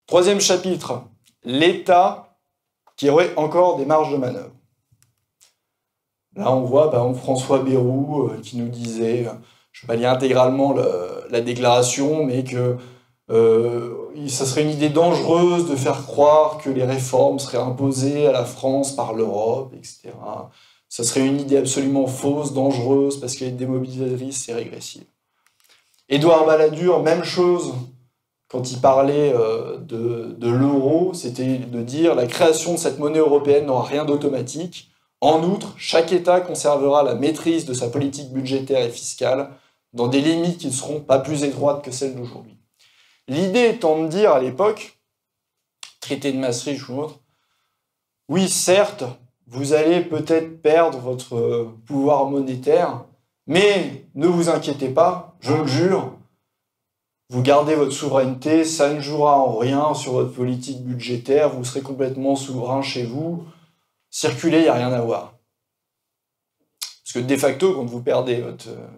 Troisième chapitre, l'État qui aurait encore des marges de manœuvre. Là, on voit par exemple François Bayrou qui nous disait, je ne vais pas lire intégralement la déclaration, mais que ça serait une idée dangereuse de faire croire que les réformes seraient imposées à la France par l'Europe, etc. Ça serait une idée absolument fausse, dangereuse, parce qu'elle est démobilisatrice et régressive. Édouard Balladur, même chose, quand il parlait de l'euro, c'était de dire la création de cette monnaie européenne n'aura rien d'automatique. En outre, chaque État conservera la maîtrise de sa politique budgétaire et fiscale dans des limites qui ne seront pas plus étroites que celles d'aujourd'hui. L'idée étant de dire à l'époque, traité de Maastricht ou autre, oui, certes, vous allez peut-être perdre votre pouvoir monétaire, mais ne vous inquiétez pas, je le jure, vous gardez votre souveraineté, ça ne jouera en rien sur votre politique budgétaire, vous serez complètement souverain chez vous, circulez, il n'y a rien à voir. Parce que de facto, quand vous perdez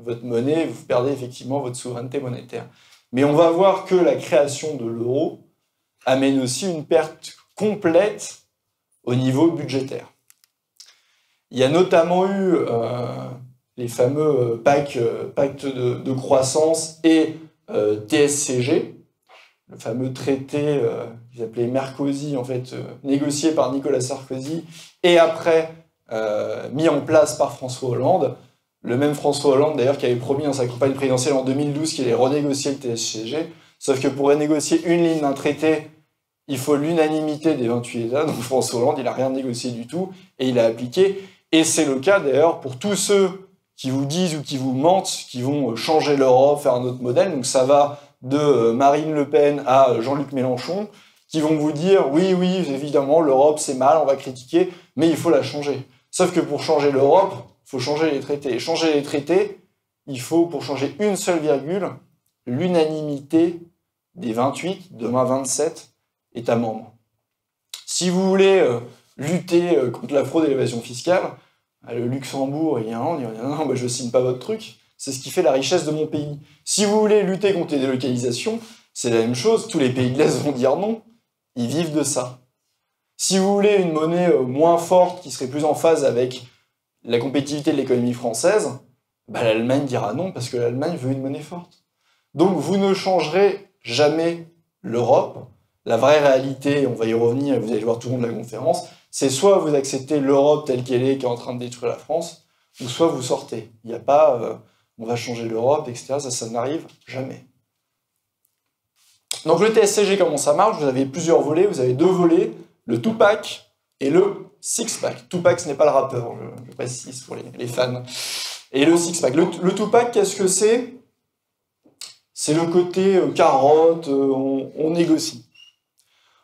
votre monnaie, vous perdez effectivement votre souveraineté monétaire. Mais on va voir que la création de l'euro amène aussi une perte complète au niveau budgétaire. Il y a notamment eu les fameux pactes de croissance et TSCG, le fameux traité qu'ils appelaient Merkozy, en fait, négocié par Nicolas Sarkozy et après mis en place par François Hollande. Le même François Hollande, d'ailleurs, qui avait promis dans sa campagne présidentielle en 2012 qu'il allait renégocier le TSCG, sauf que pour renégocier une ligne d'un traité, il faut l'unanimité des 28 États, donc François Hollande, il n'a rien négocié du tout, et il a appliqué. Et c'est le cas, d'ailleurs, pour tous ceux qui vous disent ou qui vous mentent, qui vont changer l'Europe, faire un autre modèle, donc ça va de Marine Le Pen à Jean-Luc Mélenchon, qui vont vous dire, oui, évidemment, l'Europe, c'est mal, on va critiquer, mais il faut la changer. Sauf que pour changer l'Europe, il faut changer les traités. Et changer les traités, il faut, pour changer une seule virgule, l'unanimité des 28, demain 27, États membres. Si vous voulez lutter contre la fraude et l'évasion fiscale, le Luxembourg et l'Irlande, ils vont dire non, moi je signe pas votre truc, c'est ce qui fait la richesse de mon pays. Si vous voulez lutter contre les délocalisations, c'est la même chose, tous les pays de l'Est vont dire non, ils vivent de ça. Si vous voulez une monnaie moins forte, qui serait plus en phase avec la compétitivité de l'économie française, l'Allemagne dira non, parce que l'Allemagne veut une monnaie forte. Donc vous ne changerez jamais l'Europe. La vraie réalité, on va y revenir, et vous allez voir tout le long de la conférence, c'est soit vous acceptez l'Europe telle qu'elle est, qui est en train de détruire la France, ou soit vous sortez. Il n'y a pas on va changer l'Europe, etc. Ça n'arrive jamais. Donc le TSCG, comment ça marche? Vous avez plusieurs volets, vous avez deux volets, le two-pack et le six-pack. Two-pack, ce n'est pas le rappeur, je précise pour les fans. Et le six-pack. Le two-pack, qu'est-ce que c'est? C'est le côté carotte, on négocie.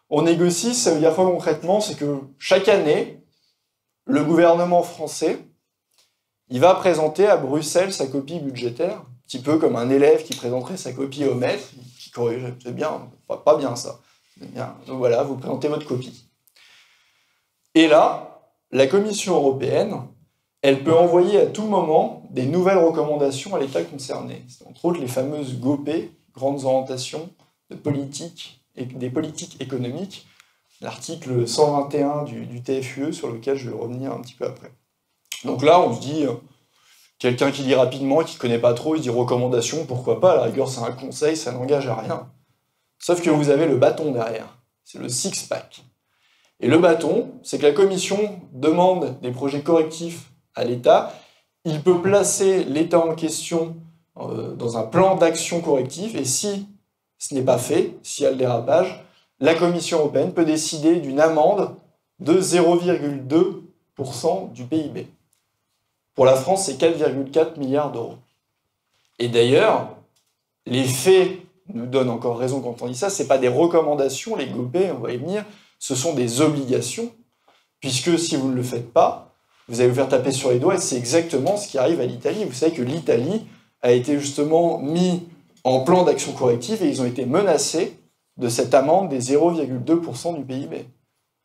On négocie, ça veut dire quoi concrètement? C'est que chaque année, le gouvernement français, il va présenter à Bruxelles sa copie budgétaire, un petit peu comme un élève qui présenterait sa copie au maître, qui corrige, c'est bien, pas bien ça. Bien. Donc voilà, vous présentez votre copie. Et là, la Commission européenne, elle peut envoyer à tout moment des nouvelles recommandations à l'État concerné. C'est entre autres les fameuses GOP, grandes orientations de politique et des politiques économiques, l'article 121 du TFUE, sur lequel je vais revenir un petit peu après. Donc là, on se dit, quelqu'un qui lit rapidement et qui ne connaît pas trop, il se dit recommandation, pourquoi pas, à la rigueur c'est un conseil, ça n'engage à rien. Sauf que vous avez le bâton derrière, c'est le six-pack. Et le bâton, c'est que la Commission demande des projets correctifs à l'État, il peut placer l'État en question dans un plan d'action correctif, et si ce n'est pas fait, s'il y a le dérapage, la Commission européenne peut décider d'une amende de 0,2% du PIB. Pour la France, c'est 4,4 milliards d'euros. Et d'ailleurs, les faits nous donnent encore raison quand on dit ça, ce n'est pas des recommandations, les GOP, on va y venir, ce sont des obligations, puisque si vous ne le faites pas, vous allez vous faire taper sur les doigts, et c'est exactement ce qui arrive à l'Italie. Vous savez que l'Italie a été justement mis en plan d'action corrective, et ils ont été menacés de cette amende des 0,2% du PIB.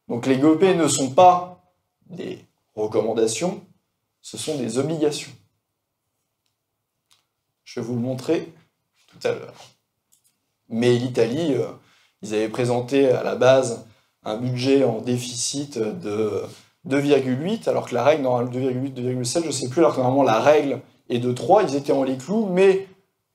Donc les GOP ne sont pas des recommandations, ce sont des obligations. Je vais vous le montrer tout à l'heure. Mais l'Italie, Ils avaient présenté à la base un budget en déficit de 2,8, alors que la règle, normalement 2,8, 2,7, je ne sais plus, alors que normalement la règle est de 3, ils étaient en les clous, mais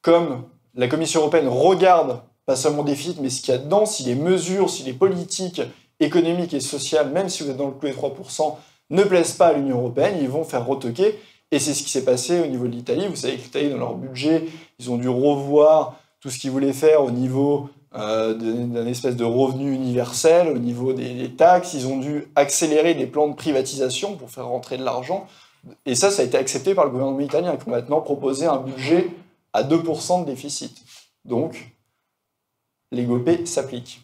comme la Commission européenne regarde pas seulement le déficit, mais ce qu'il y a dedans, si les mesures, si les politiques économiques et sociales, même si vous êtes dans le clou des 3%, ne plaisent pas à l'Union européenne, ils vont faire retoquer. Et c'est ce qui s'est passé au niveau de l'Italie. Vous savez que l'Italie, dans leur budget, ils ont dû revoir tout ce qu'ils voulaient faire au niveau d'un espèce de revenu universel, au niveau des taxes. Ils ont dû accélérer des plans de privatisation pour faire rentrer de l'argent. Et ça a été accepté par le gouvernement italien, qui ont maintenant proposé un budget à 2% de déficit. Donc, les GOPE s'appliquent.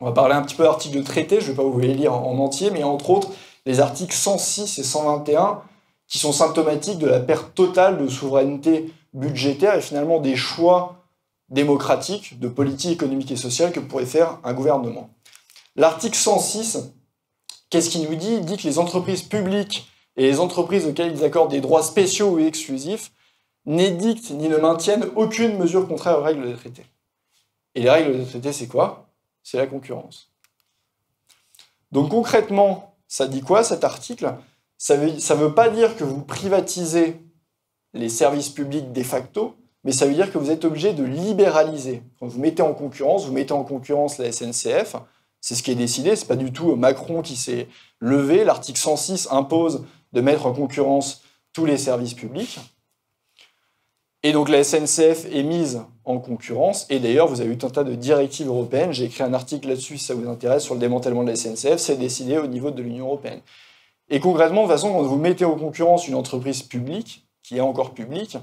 On va parler un petit peu d'articles de traité, je ne vais pas vous les lire en entier, mais entre autres, les articles 106 et 121, qui sont symptomatiques de la perte totale de souveraineté budgétaire et finalement des choix démocratiques de politique économique et sociale que pourrait faire un gouvernement. L'article 106, qu'est-ce qu'il nous dit? Il dit que les entreprises publiques et les entreprises auxquelles ils accordent des droits spéciaux ou exclusifs n'édictent ni ne maintiennent aucune mesure contraire aux règles des traités. Et les règles des traités, c'est quoi? C'est la concurrence. Donc concrètement, ça dit quoi cet article? Ça veut pas dire que vous privatisez les services publics de facto, mais ça veut dire que vous êtes obligé de libéraliser. Quand vous mettez en concurrence la SNCF, c'est ce qui est décidé, c'est pas du tout Macron qui s'est levé. L'article 106 impose de mettre en concurrence tous les services publics. Et donc la SNCF est mise en concurrence, et d'ailleurs vous avez eu tout un tas de directives européennes, j'ai écrit un article là-dessus si ça vous intéresse, sur le démantèlement de la SNCF, c'est décidé au niveau de l'Union européenne. Et concrètement, de toute façon, quand vous mettez en concurrence une entreprise publique, qui est encore publique,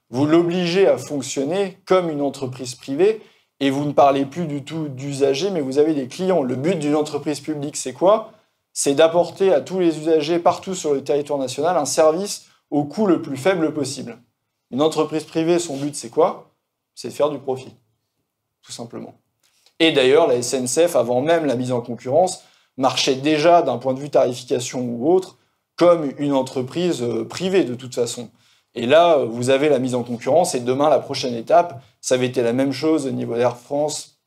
vous l'obligez à fonctionner comme une entreprise privée, et vous ne parlez plus du tout d'usagers, mais vous avez des clients. Le but d'une entreprise publique, c'est quoi? C'est d'apporter à tous les usagers, partout sur le territoire national, un service au coût le plus faible possible. Une entreprise privée, son but, c'est quoi? C'est de faire du profit, tout simplement. Et d'ailleurs, la SNCF, avant même la mise en concurrence, marchait déjà, d'un point de vue tarification ou autre, comme une entreprise privée, de toute façon. Et là, vous avez la mise en concurrence, et demain, la prochaine étape, ça avait été la même chose au niveau d'Air France,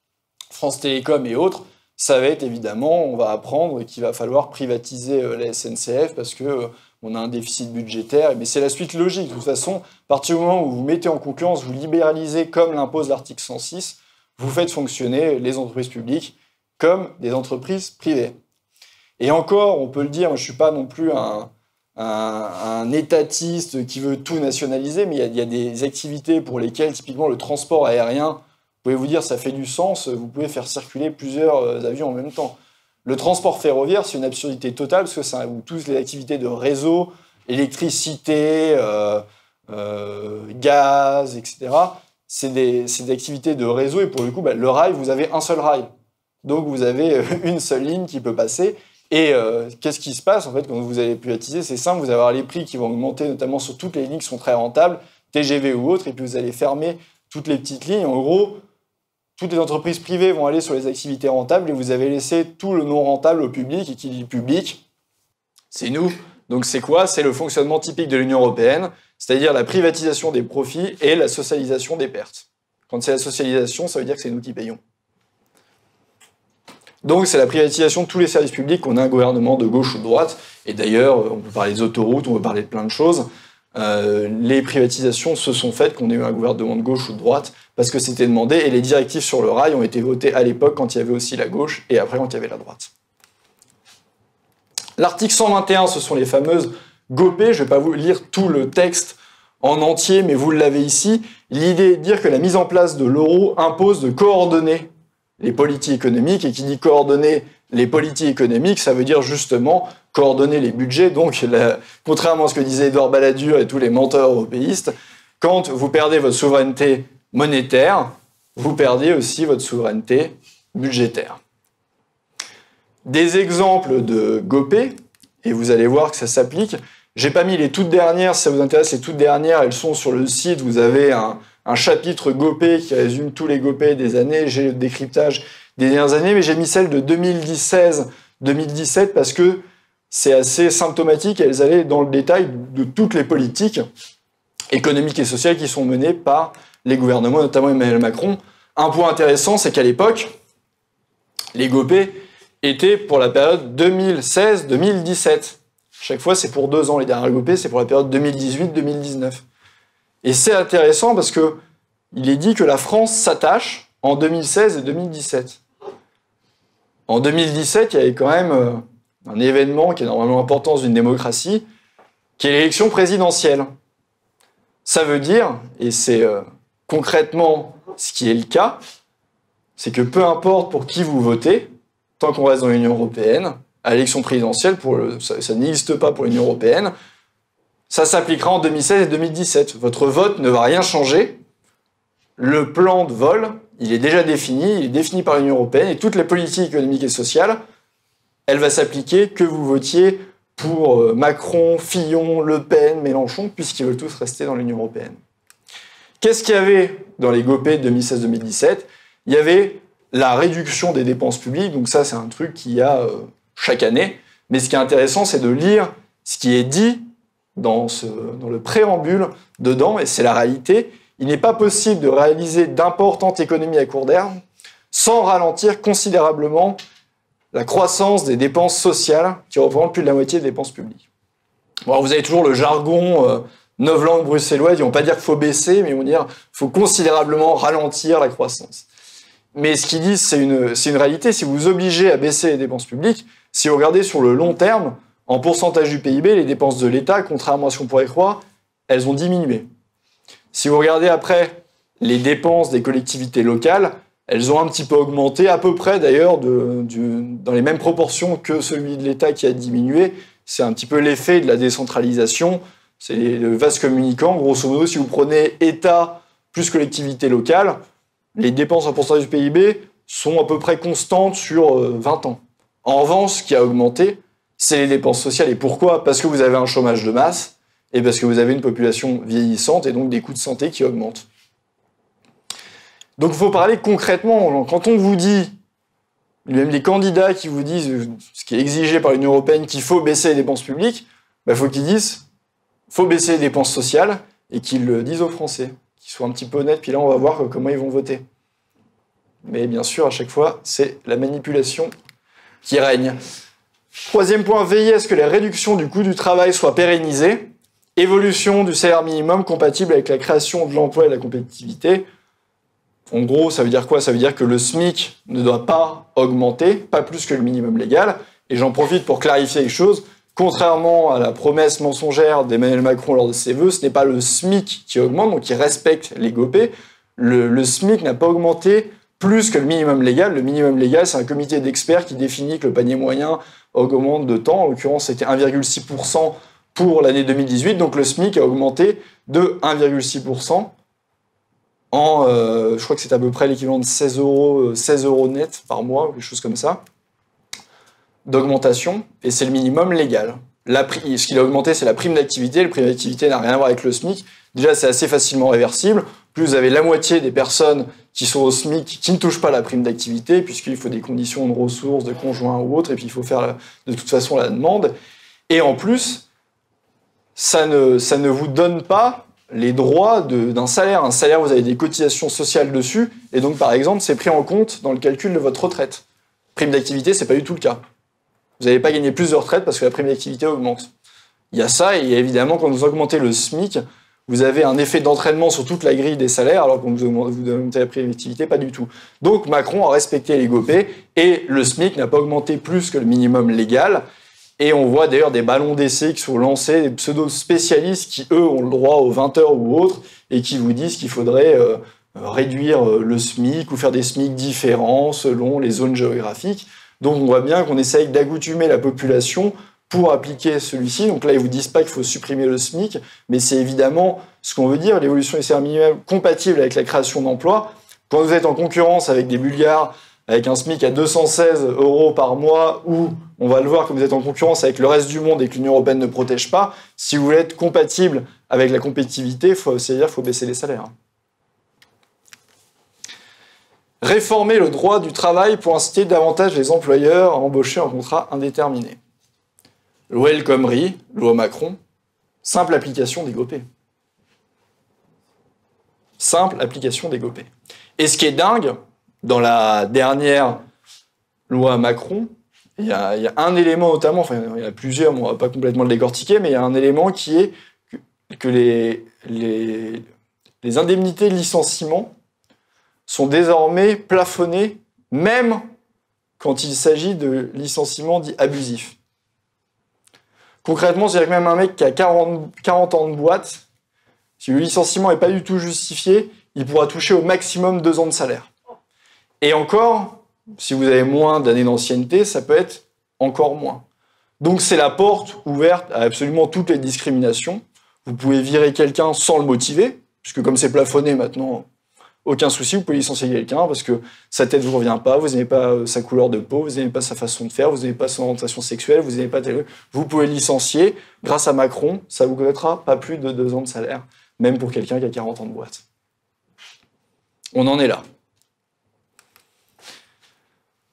France Télécom et autres, ça va être évidemment, on va apprendre qu'il va falloir privatiser la SNCF parce que on a un déficit budgétaire, mais c'est la suite logique. De toute façon, à partir du moment où vous mettez en concurrence, vous libéralisez comme l'impose l'article 106, vous faites fonctionner les entreprises publiques comme des entreprises privées. Et encore, on peut le dire, moi, je ne suis pas non plus un étatiste qui veut tout nationaliser, mais il y a des activités pour lesquelles, typiquement le transport aérien, vous pouvez vous dire ça fait du sens, vous pouvez faire circuler plusieurs avions en même temps. Le transport ferroviaire, c'est une absurdité totale, parce que ça où toutes les activités de réseau, électricité, gaz, etc., c'est des activités de réseau, et pour le coup, le rail, vous avez un seul rail. Donc vous avez une seule ligne qui peut passer, et qu'est-ce qui se passe, en fait, quand vous allez privatiser? C'est simple, vous allez avoir les prix qui vont augmenter, notamment sur toutes les lignes qui sont très rentables, TGV ou autres, et puis vous allez fermer toutes les petites lignes. En gros, toutes les entreprises privées vont aller sur les activités rentables et vous avez laissé tout le non rentable au public. Et qui dit public, c'est nous. Donc c'est quoi? C'est le fonctionnement typique de l'Union européenne, c'est-à-dire la privatisation des profits et la socialisation des pertes. Quand c'est la socialisation, ça veut dire que c'est nous qui payons. Donc c'est la privatisation de tous les services publics qu'on a un gouvernement de gauche ou de droite. Et d'ailleurs, on peut parler des autoroutes, on peut parler de plein de choses. Les privatisations se sont faites qu'on ait eu un gouvernement de gauche ou de droite parce que c'était demandé, et les directives sur le rail ont été votées à l'époque quand il y avait aussi la gauche et après quand il y avait la droite. L'article 121, ce sont les fameuses GOPE. Je ne vais pas vous lire tout le texte en entier, mais vous l'avez ici. L'idée est de dire que la mise en place de l'euro impose de coordonner les politiques économiques, et qui dit coordonner les politiques économiques, ça veut dire justement coordonner les budgets. Donc, contrairement à ce que disait Édouard Balladur et tous les menteurs européistes, quand vous perdez votre souveraineté monétaire, vous perdez aussi votre souveraineté budgétaire. Des exemples de GOPE, et vous allez voir que ça s'applique. J'ai pas mis les toutes dernières, si ça vous intéresse, les toutes dernières, elles sont sur le site, vous avez un chapitre GOPE qui résume tous les GOPE des années, j'ai le décryptage des dernières années, mais j'ai mis celle de 2016-2017 parce que c'est assez symptomatique, elles allaient dans le détail de toutes les politiques économiques et sociales qui sont menées par les gouvernements, notamment Emmanuel Macron. Un point intéressant, c'est qu'à l'époque, les GOPÉ étaient pour la période 2016-2017. Chaque fois, c'est pour 2 ans. Les dernières GOPÉ, c'est pour la période 2018-2019. Et c'est intéressant parce que il est dit que la France s'attache en 2016 et 2017. En 2017, il y avait quand même un événement qui est normalement important dans une démocratie, qui est l'élection présidentielle. Ça veut dire, et c'est concrètement ce qui est le cas, c'est que peu importe pour qui vous votez, tant qu'on reste dans l'Union européenne, à l'élection présidentielle, ça n'existe pas pour l'Union européenne, ça s'appliquera en 2016 et 2017. Votre vote ne va rien changer. Le plan de vol, il est déjà défini, il est défini par l'Union européenne, et toutes les politiques économiques et sociales, elle va s'appliquer que vous votiez pour Macron, Fillon, Le Pen, Mélenchon, puisqu'ils veulent tous rester dans l'Union européenne. Qu'est-ce qu'il y avait dans les GOPÉ de 2016-2017 ? Il y avait la réduction des dépenses publiques, donc ça c'est un truc qu'il y a chaque année, mais ce qui est intéressant c'est de lire ce qui est dit dans le préambule dedans, et c'est la réalité. Il n'est pas possible de réaliser d'importantes économies à court terme sans ralentir considérablement la croissance des dépenses sociales qui représentent plus de la moitié des dépenses publiques. Bon, alors vous avez toujours le jargon novlangue bruxellois, ils vont pas dire qu'il faut baisser, mais ils vont dire qu'il faut considérablement ralentir la croissance. Mais ce qu'ils disent, c'est une réalité. Si vous vous obligez à baisser les dépenses publiques, si vous regardez sur le long terme, en pourcentage du PIB, les dépenses de l'État, contrairement à ce qu'on pourrait croire, elles ont diminué. Si vous regardez après les dépenses des collectivités locales, elles ont un petit peu augmenté, à peu près d'ailleurs, dans les mêmes proportions que celui de l'État qui a diminué. C'est un petit peu l'effet de la décentralisation. C'est le vase communicant. Grosso modo, si vous prenez État plus collectivité locale, les dépenses en pourcentage du PIB sont à peu près constantes sur 20 ans. En revanche, ce qui a augmenté, c'est les dépenses sociales. Et pourquoi ? Parce que vous avez un chômage de masse et parce que vous avez une population vieillissante et donc des coûts de santé qui augmentent. Donc il faut parler concrètement. Quand on vous dit, même les candidats qui vous disent ce qui est exigé par l'Union européenne, qu'il faut baisser les dépenses publiques, il faut qu'ils disent qu'il faut baisser les dépenses sociales et qu'ils le disent aux Français, qu'ils soient un petit peu honnêtes, puis là on va voir comment ils vont voter. Mais bien sûr, à chaque fois, c'est la manipulation qui règne. Troisième point, veiller à ce que les réductions du coût du travail soient pérennisées. Évolution du salaire minimum compatible avec la création de l'emploi et de la compétitivité. En gros, ça veut dire quoi ? Ça veut dire que le SMIC ne doit pas augmenter, pas plus que le minimum légal. Et j'en profite pour clarifier les choses. Contrairement à la promesse mensongère d'Emmanuel Macron lors de ses vœux, ce n'est pas le SMIC qui augmente, donc qui respecte les GOPÉ. Le SMIC n'a pas augmenté plus que le minimum légal. Le minimum légal, c'est un comité d'experts qui définit que le panier moyen augmente de temps. En l'occurrence, c'était 1,6% pour l'année 2018. Donc le SMIC a augmenté de 1,6%. Je crois que c'est à peu près l'équivalent de 16 euros net par mois, ou quelque chose comme ça, d'augmentation, et c'est le minimum légal. Ce qu'il a augmenté, c'est la prime d'activité. Le prime d'activité n'a rien à voir avec le SMIC. Déjà, c'est assez facilement réversible. Plus vous avez la moitié des personnes qui sont au SMIC qui ne touchent pas la prime d'activité, puisqu'il faut des conditions de ressources, de conjoints ou autres, et puis il faut faire de toute façon la demande. Et en plus, ça ne vous donne pas les droits d'un salaire. Un salaire, vous avez des cotisations sociales dessus, et donc par exemple, c'est pris en compte dans le calcul de votre retraite. Prime d'activité, c'est pas du tout le cas. Vous n'allez pas gagner plus de retraite parce que la prime d'activité augmente. Il y a ça, et évidemment, quand vous augmentez le SMIC, vous avez un effet d'entraînement sur toute la grille des salaires, alors que quand vous augmentez la prime d'activité, pas du tout. Donc Macron a respecté les GOPÉ, et le SMIC n'a pas augmenté plus que le minimum légal. Et on voit d'ailleurs des ballons d'essai qui sont lancés, des pseudo-spécialistes qui, eux, ont le droit aux 20 heures ou autres, et qui vous disent qu'il faudrait réduire le SMIC ou faire des SMIC différents selon les zones géographiques. Donc on voit bien qu'on essaye d'accoutumer la population pour appliquer celui-ci. Donc là, ils ne vous disent pas qu'il faut supprimer le SMIC, mais c'est évidemment ce qu'on veut dire, l'évolution des salaires minimums compatible avec la création d'emplois. Quand vous êtes en concurrence avec des Bulgares, avec un SMIC à 216 euros par mois, ou on va le voir, comme vous êtes en concurrence avec le reste du monde et que l'Union européenne ne protège pas, si vous voulez être compatible avec la compétitivité, c'est-à-dire qu'il faut baisser les salaires. Réformer le droit du travail pour inciter davantage les employeurs à embaucher en contrat indéterminé. Loi El Khomri, loi Macron, simple application des GOPÉ. Simple application des GOPÉ. Et ce qui est dingue, dans la dernière loi Macron, il y a un élément notamment, enfin il y en a plusieurs, on ne va pas complètement le décortiquer, mais il y a un élément qui est que les indemnités de licenciement sont désormais plafonnées, même quand il s'agit de licenciements dits abusifs. Concrètement, c'est-à-dire que même un mec qui a 40 ans de boîte, si le licenciement n'est pas du tout justifié, il pourra toucher au maximum 2 ans de salaire. Et encore, si vous avez moins d'années d'ancienneté, ça peut être encore moins. Donc c'est la porte ouverte à absolument toutes les discriminations. Vous pouvez virer quelqu'un sans le motiver, puisque comme c'est plafonné maintenant, aucun souci, vous pouvez licencier quelqu'un parce que sa tête ne vous revient pas, vous n'aimez pas sa couleur de peau, vous n'aimez pas sa façon de faire, vous n'aimez pas son orientation sexuelle, vous n'aimez pas tel... Vous pouvez licencier. Grâce à Macron, ça vous coûtera pas plus de 2 ans de salaire, même pour quelqu'un qui a 40 ans de boîte. On en est là.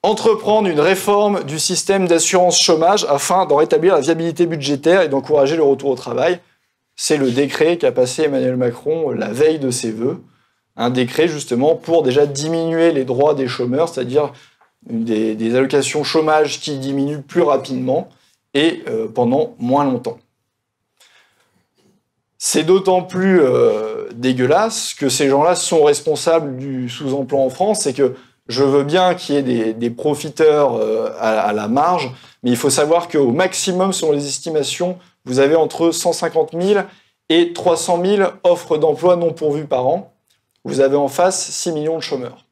Entreprendre une réforme du système d'assurance chômage afin d'en rétablir la viabilité budgétaire et d'encourager le retour au travail. C'est le décret qu'a passé Emmanuel Macron la veille de ses vœux. Un décret justement pour déjà diminuer les droits des chômeurs, c'est-à-dire des allocations chômage qui diminuent plus rapidement et pendant moins longtemps. C'est d'autant plus dégueulasse que ces gens-là sont responsables du sous-emploi en France. C'est que je veux bien qu'il y ait des profiteurs à la marge, mais il faut savoir qu'au maximum, selon les estimations, vous avez entre 150 000 et 300 000 offres d'emploi non pourvues par an. Vous avez en face 6 millions de chômeurs.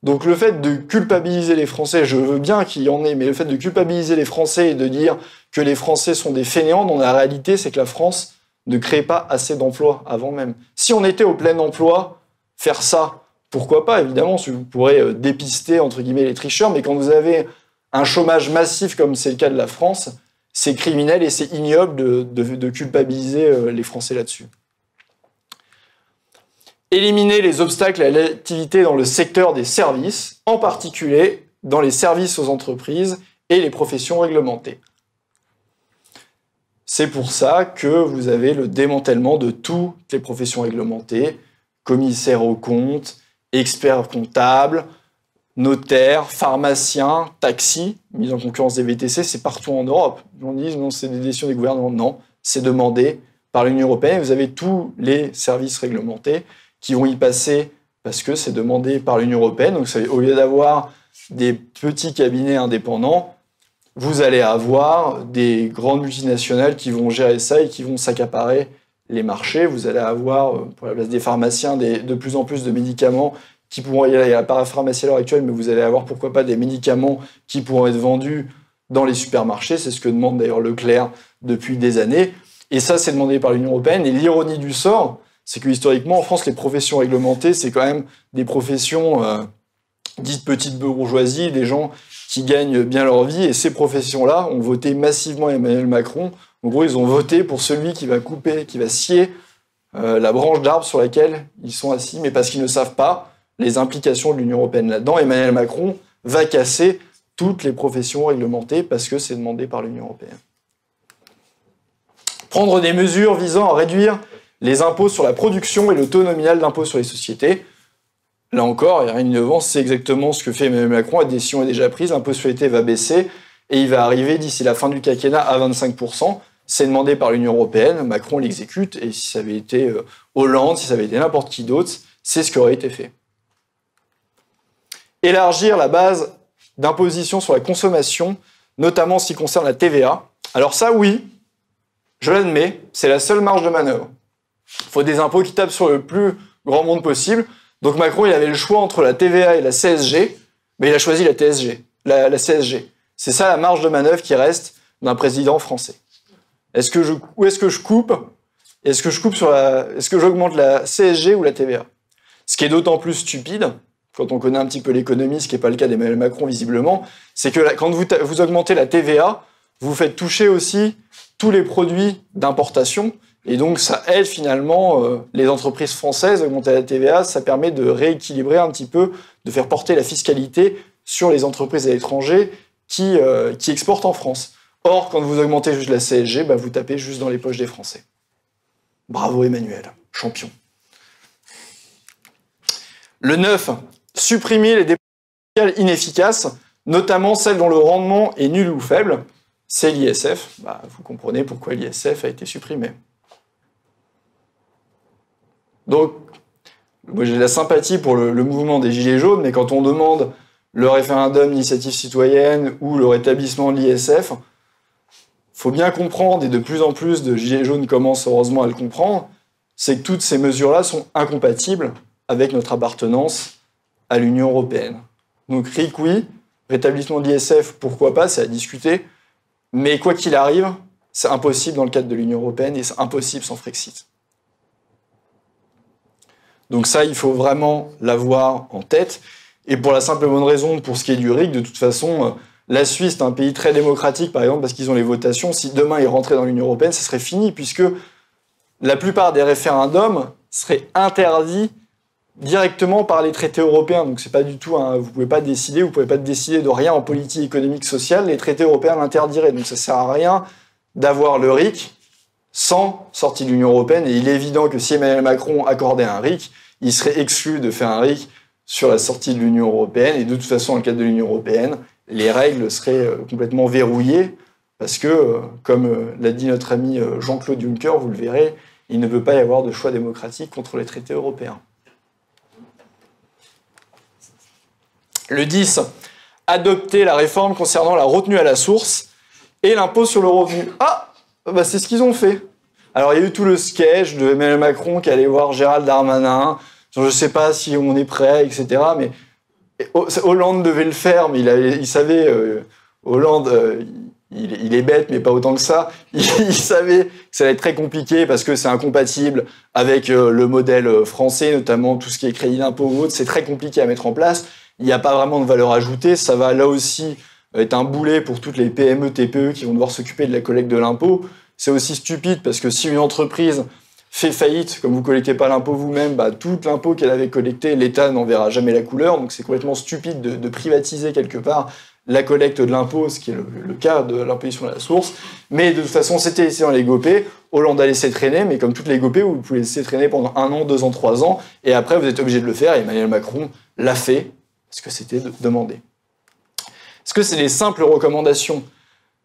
Donc le fait de culpabiliser les Français, je veux bien qu'il y en ait, mais le fait de culpabiliser les Français et de dire que les Français sont des fainéants, dans la réalité, c'est que la France ne crée pas assez d'emplois avant même. Si on était au plein emploi, faire ça, pourquoi pas, évidemment, vous pourrez dépister, entre guillemets, les tricheurs, mais quand vous avez un chômage massif comme c'est le cas de la France, c'est criminel et c'est ignoble de culpabiliser les Français là-dessus. Éliminer les obstacles à l'activité dans le secteur des services, en particulier dans les services aux entreprises et les professions réglementées. C'est pour ça que vous avez le démantèlement de toutes les professions réglementées, commissaires aux comptes, experts comptables, notaires, pharmaciens, taxis, mise en concurrence des VTC, c'est partout en Europe. On dit non, c'est des décisions des gouvernements. Non, c'est demandé par l'Union européenne. Vous avez tous les services réglementés qui vont y passer parce que c'est demandé par l'Union européenne. Donc, au lieu d'avoir des petits cabinets indépendants, vous allez avoir des grandes multinationales qui vont gérer ça et qui vont s'accaparer les marchés. Vous allez avoir, pour la place des pharmaciens, de plus en plus de médicaments qui pourront... Il y a la parapharmacie à l'heure actuelle, mais vous allez avoir, pourquoi pas, des médicaments qui pourront être vendus dans les supermarchés. C'est ce que demande d'ailleurs Leclerc depuis des années. Et ça, c'est demandé par l'Union européenne. Et l'ironie du sort, c'est que historiquement, en France, les professions réglementées, c'est quand même des professions dites petites bourgeoisie, des gens qui gagnent bien leur vie. Et ces professions-là ont voté massivement Emmanuel Macron. En gros, ils ont voté pour celui qui va couper, qui va scier la branche d'arbre sur laquelle ils sont assis, mais parce qu'ils ne savent pas les implications de l'Union européenne là-dedans. Emmanuel Macron va casser toutes les professions réglementées parce que c'est demandé par l'Union européenne. Prendre des mesures visant à réduire les impôts sur la production et le taux nominal d'impôt sur les sociétés. Là encore, il n'y a rien d'innovant, c'est exactement ce que fait Emmanuel Macron. La décision est déjà prise, l'impôt sur les sociétés va baisser et il va arriver d'ici la fin du quinquennat à 25%. C'est demandé par l'Union européenne, Macron l'exécute, et si ça avait été Hollande, si ça avait été n'importe qui d'autre, c'est ce qui aurait été fait. Élargir la base d'imposition sur la consommation, notamment en ce qui concerne la TVA. Alors ça, oui, je l'admets, c'est la seule marge de manœuvre. Il faut des impôts qui tapent sur le plus grand monde possible. Donc Macron, il avait le choix entre la TVA et la CSG, mais il a choisi la TSG, la CSG. C'est ça la marge de manœuvre qui reste d'un président français. Où est-ce que je coupe? Est-ce que j'augmente la CSG ou la TVA? Ce qui est d'autant plus stupide, quand on connaît un petit peu l'économie, ce qui n'est pas le cas d'Emmanuel Macron visiblement, c'est que quand vous augmentez la TVA, vous faites toucher aussi tous les produits d'importation, et donc ça aide finalement les entreprises françaises. Augmenter la TVA, ça permet de rééquilibrer un petit peu, de faire porter la fiscalité sur les entreprises à l'étranger qui exportent en France. Or, quand vous augmentez juste la CSG, vous tapez juste dans les poches des Français. Bravo Emmanuel, champion. Le 9, supprimer les dépenses fiscales inefficaces, notamment celles dont le rendement est nul ou faible. C'est l'ISF. Vous comprenez pourquoi l'ISF a été supprimé. Donc, moi j'ai de la sympathie pour le mouvement des Gilets jaunes, mais quand on demande le référendum d'initiative citoyenne ou le rétablissement de l'ISF, il faut bien comprendre, et de plus en plus de Gilets jaunes commencent heureusement à le comprendre, c'est que toutes ces mesures-là sont incompatibles avec notre appartenance à l'Union européenne. Donc RIC, oui, rétablissement de l'ISF, pourquoi pas, c'est à discuter, mais quoi qu'il arrive, c'est impossible dans le cadre de l'Union européenne et c'est impossible sans Frexit. Donc ça, il faut vraiment l'avoir en tête. Et pour la simple et bonne raison, pour ce qui est du RIC, de toute façon, la Suisse est un pays très démocratique, par exemple, parce qu'ils ont les votations. Si demain ils rentraient dans l'Union européenne, ce serait fini, puisque la plupart des référendums seraient interdits directement par les traités européens. Donc c'est pas du tout, vous pouvez pas décider de rien en politique économique sociale, les traités européens l'interdiraient. Donc ça sert à rien d'avoir le RIC sans sortie de l'Union européenne. Et il est évident que si Emmanuel Macron accordait un RIC, il serait exclu de faire un RIC sur la sortie de l'Union européenne. Et de toute façon, dans le cadre de l'Union européenne, les règles seraient complètement verrouillées parce que, comme l'a dit notre ami Jean-Claude Juncker, vous le verrez, il ne peut pas y avoir de choix démocratique contre les traités européens. Le 10, adopter la réforme concernant la retenue à la source et l'impôt sur le revenu. C'est ce qu'ils ont fait. Alors, il y a eu tout le sketch de Emmanuel Macron qui allait voir Gérald Darmanin. Je ne sais pas si on est prêt, etc. Mais Hollande devait le faire, mais il savait, Hollande, il est bête, mais pas autant que ça. Il savait que ça allait être très compliqué parce que c'est incompatible avec le modèle français, notamment tout ce qui est crédit d'impôt ou autre. C'est très compliqué à mettre en place. Il n'y a pas vraiment de valeur ajoutée. Ça va là aussi être un boulet pour toutes les PME, TPE qui vont devoir s'occuper de la collecte de l'impôt. C'est aussi stupide parce que si une entreprise fait faillite, comme vous ne collectez pas l'impôt vous-même, tout l'impôt qu'elle avait collecté, l'État n'en verra jamais la couleur. Donc c'est complètement stupide de privatiser quelque part la collecte de l'impôt, ce qui est le cas de l'imposition à la source. Mais de toute façon, c'était laissé dans les gopés. Hollande a laissé traîner, mais comme toutes les gopés, vous pouvez laisser traîner pendant 1 an, 2 ans, 3 ans, et après vous êtes obligé de le faire. Et Emmanuel Macron l'a fait, parce que c'était demandé. Est-ce que c'est des simples recommandations ?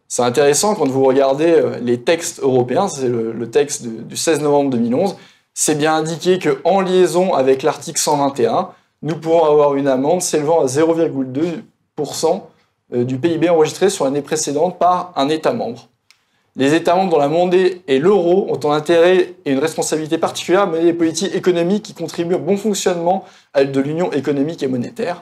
C'est intéressant quand vous regardez les textes européens, c'est le texte du 16 novembre 2011, c'est bien indiqué qu'en liaison avec l'article 121, nous pourrons avoir une amende s'élevant à 0,2% du PIB enregistré sur l'année précédente par un État membre. Les États membres dont la monnaie est l'euro ont un intérêt et une responsabilité particulière à mener des politiques économiques qui contribuent au bon fonctionnement de l'Union économique et monétaire.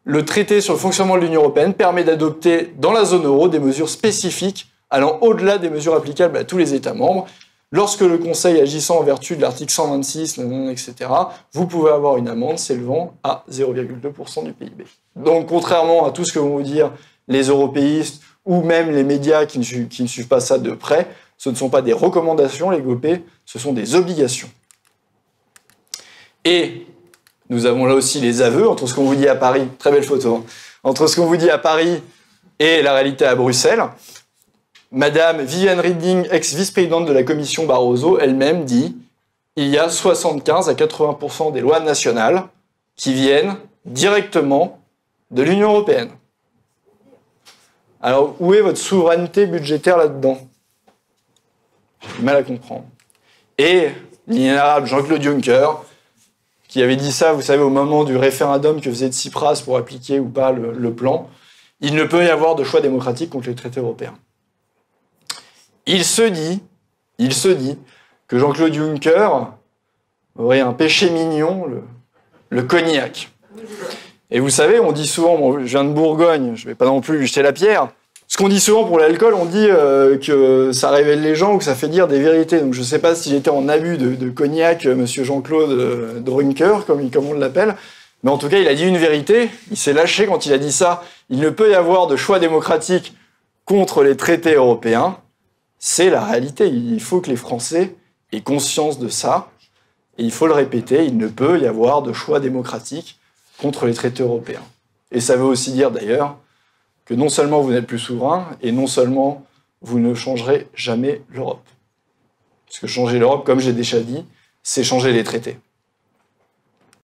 Le traité sur le fonctionnement de l'Union européenne permet d'adopter dans la zone euro des mesures spécifiques allant au-delà des mesures applicables à tous les États membres. Lorsque le Conseil agissant en vertu de l'article 126, etc., vous pouvez avoir une amende s'élevant à 0,2% du PIB. Donc, contrairement à tout ce que vont vous dire les européistes ou même les médias qui ne suivent pas ça de près, ce ne sont pas des recommandations, les GOPÉ, ce sont des obligations. Et nous avons là aussi les aveux entre ce qu'on vous dit à Paris, très belle photo, entre ce qu'on vous dit à Paris et la réalité à Bruxelles. Madame Viviane Reding, ex-vice-présidente de la commission Barroso, elle-même dit « Il y a 75 à 80% des lois nationales qui viennent directement de l'Union européenne. » Alors, où est votre souveraineté budgétaire là-dedans ? J'ai du mal à comprendre. Et l'inénarrable Jean-Claude Juncker, qui avait dit ça, vous savez, au moment du référendum que faisait Tsipras pour appliquer ou pas le plan, il ne peut y avoir de choix démocratique contre les traités européens. Il se dit que Jean-Claude Juncker aurait un péché mignon, le cognac. Et vous savez, on dit souvent, bon, je viens de Bourgogne, je ne vais pas non plus lui jeter la pierre, ce qu'on dit souvent pour l'alcool, on dit que ça révèle les gens ou que ça fait dire des vérités. Donc je ne sais pas s'il était en abus de cognac, monsieur Jean-Claude Juncker, comme on l'appelle, mais en tout cas, il a dit une vérité, il s'est lâché quand il a dit ça. Il ne peut y avoir de choix démocratique contre les traités européens. C'est la réalité. Il faut que les Français aient conscience de ça. Et il faut le répéter, il ne peut y avoir de choix démocratique contre les traités européens. Et ça veut aussi dire d'ailleurs que non seulement vous n'êtes plus souverain, et non seulement vous ne changerez jamais l'Europe. Parce que changer l'Europe, comme j'ai déjà dit, c'est changer les traités.